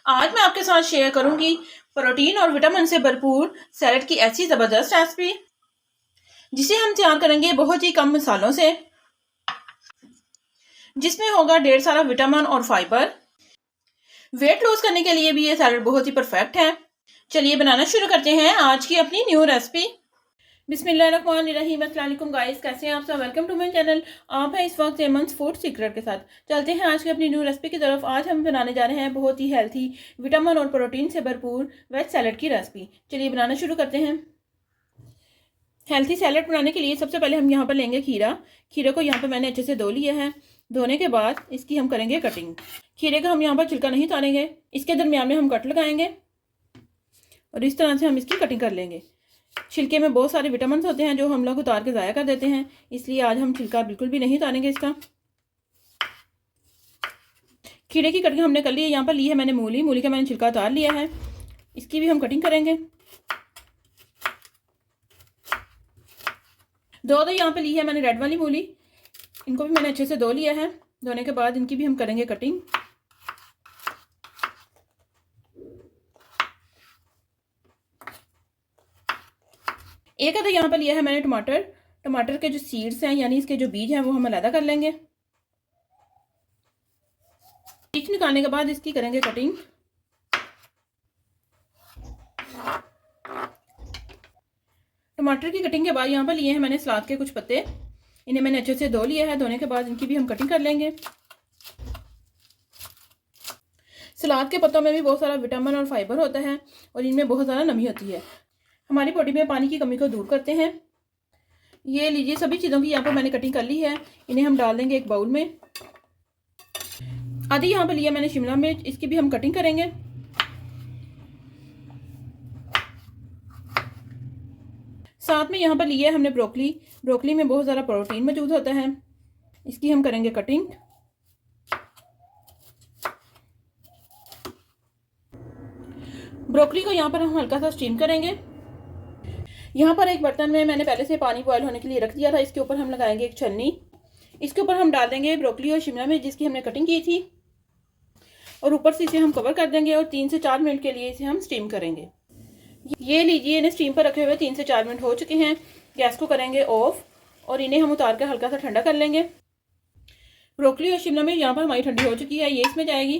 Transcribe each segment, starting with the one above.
आज मैं आपके साथ शेयर करूंगी प्रोटीन और विटामिन से भरपूर सैलेड की ऐसी ज़बरदस्त रेसिपी जिसे हम तैयार करेंगे बहुत ही कम मसालों से, जिसमें होगा ढेर सारा विटामिन और फाइबर। वेट लॉस करने के लिए भी ये सैलेड बहुत ही परफेक्ट है। चलिए बनाना शुरू करते हैं आज की अपनी न्यू रेसिपी। बिस्मिल्लाहिर्रहमानिर्रहीम। अस्सलाम वालेकुम गाइस, कैसे हैं आप सब। Welcome to my channel. आप हैं इस वक्त एमन्स फूड सीक्रेट के साथ। चलते हैं आज की अपनी न्यू रेसिपी की तरफ। आज हम बनाने जा रहे हैं बहुत ही हेल्थी, विटामिन और प्रोटीन से भरपूर वेज सैलेड की रेसिपी। चलिए बनाना शुरू करते हैं। हेल्थी सैलेड बनाने के लिए सबसे पहले हम यहाँ पर लेंगे खीरा। खीरे को यहाँ पर मैंने अच्छे से धो लिया है। धोने के बाद इसकी हम करेंगे कटिंग। खीरे का हम यहाँ पर छिलका नहीं उतारेंगे, इसके दरमियान में हम कट लगाएंगे और इस तरह से हम इसकी कटिंग कर लेंगे। छिलके में बहुत सारे विटामिन होते हैं जो हम लोग उतार के ज़ाया कर देते हैं, इसलिए आज हम छिलका बिल्कुल भी नहीं उतारेंगे इसका। खीरे की कटिंग हमने कर ली है। यहाँ पर ली है मैंने मूली का मैंने छिलका उतार लिया है, इसकी भी हम कटिंग करेंगे। दो यहाँ पे ली है मैंने रेड वाली मूली, इनको भी मैंने अच्छे से धो लिया है। धोने के बाद इनकी भी हम करेंगे कटिंग। एक आधा यहाँ पर लिया है मैंने टमाटर के जो सीड्स हैं यानी इसके जो बीज हैं वो हम अलग कर लेंगे। बीज निकालने के बाद इसकी करेंगे कटिंग। टमाटर की कटिंग के बाद यहाँ पर लिए हैं मैंने सलाद के कुछ पत्ते, इन्हें मैंने अच्छे से धो लिया है। धोने के बाद इनकी भी हम कटिंग कर लेंगे। सलाद के पत्तों में भी बहुत सारा विटामिन और फाइबर होता है और इनमें बहुत ज़्यादा नमी होती है, हमारी बॉडी में पानी की कमी को दूर करते हैं। ये लीजिए सभी चीज़ों की यहाँ पर मैंने कटिंग कर ली है। इन्हें हम डाल देंगे एक बाउल में। आधी यहाँ पर लिया मैंने शिमला मिर्च, इसकी भी हम कटिंग करेंगे। साथ में यहाँ पर लिया है हमने ब्रोकली में बहुत ज़्यादा प्रोटीन मौजूद होता है, इसकी हम करेंगे कटिंग। ब्रोकली को यहाँ पर हम हल्का सा स्टीम करेंगे। यहाँ पर एक बर्तन में मैंने पहले से पानी बॉयल होने के लिए रख दिया था, इसके ऊपर हम लगाएंगे एक छन्नी। इसके ऊपर हम डाल देंगे ब्रोकली और शिमला मिर्च जिसकी हमने कटिंग की थी, और ऊपर से इसे हम कवर कर देंगे और 3 से 4 मिनट के लिए इसे हम स्टीम करेंगे। ये लीजिए इन्हें स्टीम पर रखे हुए 3 से 4 मिनट हो चुके हैं। गैस को करेंगे ऑफ और इन्हें हम उतार कर हल्का सा ठंडा कर लेंगे। ब्रोकली और शिमला मिर्च यहाँ पर हमारी ठंडी हो चुकी है, ये इसमें जाएगी।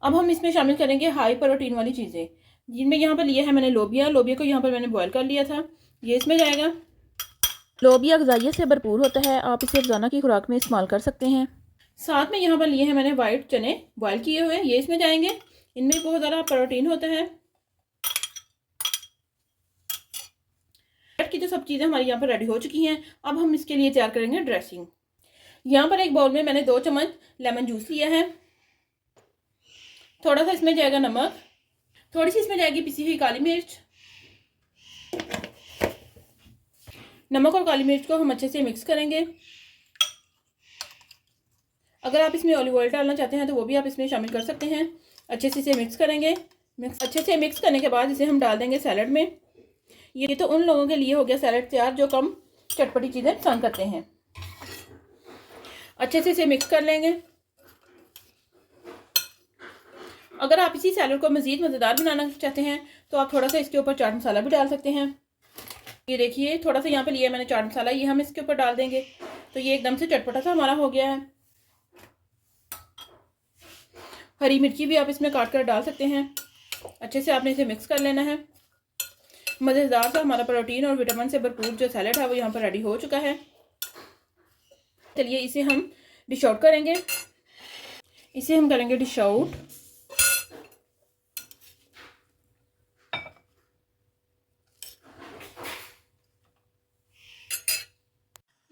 अब हम इसमें शामिल करेंगे हाई प्रोटीन वाली चीज़ें, जिनमें यहाँ पर लिया है मैंने लोबिया को यहाँ पर मैंने बॉयल कर लिया था, ये इसमें जाएगा। लोबिया ग़िज़ाइयत से भरपूर होता है, आप इसे रोज़ाना की खुराक में इस्तेमाल कर सकते हैं। साथ में यहाँ पर लिए हैं मैंने वाइट चने बॉयल किए हुए, ये इसमें जाएंगे। इनमें बहुत ज़्यादा प्रोटीन होता है। की जो सब चीज़ें हमारी यहाँ पर रेडी हो चुकी हैं। अब हम इसके लिए तैयार करेंगे ड्रेसिंग। यहाँ पर एक बाउल में मैंने 2 चम्मच लेमन जूस लिया है। थोड़ा सा इसमें जाएगा नमक, थोड़ी सी इसमें जाएगी पिसी हुई काली मिर्च। नमक और काली मिर्च को हम अच्छे से मिक्स करेंगे। अगर आप इसमें ऑलिव ऑयल डालना चाहते हैं तो वो भी आप इसमें शामिल कर सकते हैं। अच्छे से इसे मिक्स करेंगे। अच्छे से मिक्स करने के बाद इसे हम डाल देंगे सैलेड में। ये तो उन लोगों के लिए हो गया सैलेड तैयार जो कम चटपटी चीज़ें पसंद करते हैं। अच्छे से इसे मिक्स कर लेंगे। अगर आप इसी सैलेड को मज़ीद मज़ेदार बनाना चाहते हैं तो आप थोड़ा सा इसके ऊपर चाट मसाला भी डाल सकते हैं। ये देखिए थोड़ा सा यहाँ पे लिया मैंने चाट मसाला, ये हम इसके ऊपर डाल देंगे तो ये एकदम से चटपटा सा हमारा हो गया है। हरी मिर्ची भी आप इसमें काट कर डाल सकते हैं। अच्छे से आपने इसे मिक्स कर लेना है। मज़ेदार सा हमारा प्रोटीन और विटामिन से भरपूर जो सैलेड है वो यहाँ पर रेडी हो चुका है। चलिए इसे हम डिश आउट करेंगे। इसे हम करेंगे डिश आउट।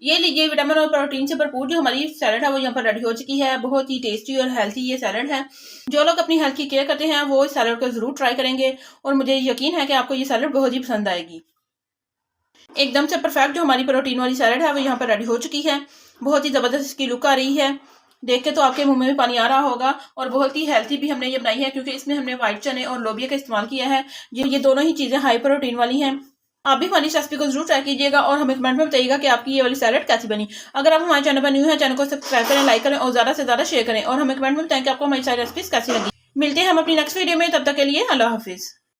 ये लीजिए विटामिन और प्रोटीन से भरपूर जो हमारी सैलेड है वो यहाँ पर रेडी हो चुकी है। बहुत ही टेस्टी और हेल्थी ये सैलेड है। जो लोग अपनी हेल्थ की केयर करते हैं वो इस सैलेड को ज़रूर ट्राई करेंगे और मुझे यकीन है कि आपको ये सैलेड बहुत ही पसंद आएगी। एकदम से परफेक्ट जो हमारी प्रोटीन वाली सैलेड है वो यहाँ पर रेडी हो चुकी है। बहुत ही ज़बरदस्त इसकी लुक आ रही है, देख के तो आपके मुंह में भी पानी आ रहा होगा। और बहुत ही हेल्थी भी हमने ये बनाई है क्योंकि इसमें हमने वाइट चने और लोबिया का इस्तेमाल किया है। ये दोनों ही चीज़ें हाई प्रोटीन वाली हैं। आप भी हमारी इस रेसिपी को जरूर ट्राई कीजिएगा और हमें कमेंट में बताइएगा कि आपकी ये वाली सैलड कैसी बनी। अगर आप हमारे चैनल पर न्यू है, चैनल को सब्सक्राइब करें, लाइक करें और ज़्यादा से ज़्यादा शेयर करें और हमें कमेंट में बताएं कि आपको हमारी सारी रेसिपीज कैसी लगी। मिलते हैं हम अपनी नेक्स्ट वीडियो में, तब तक के लिए अल्लाह हाफिज़।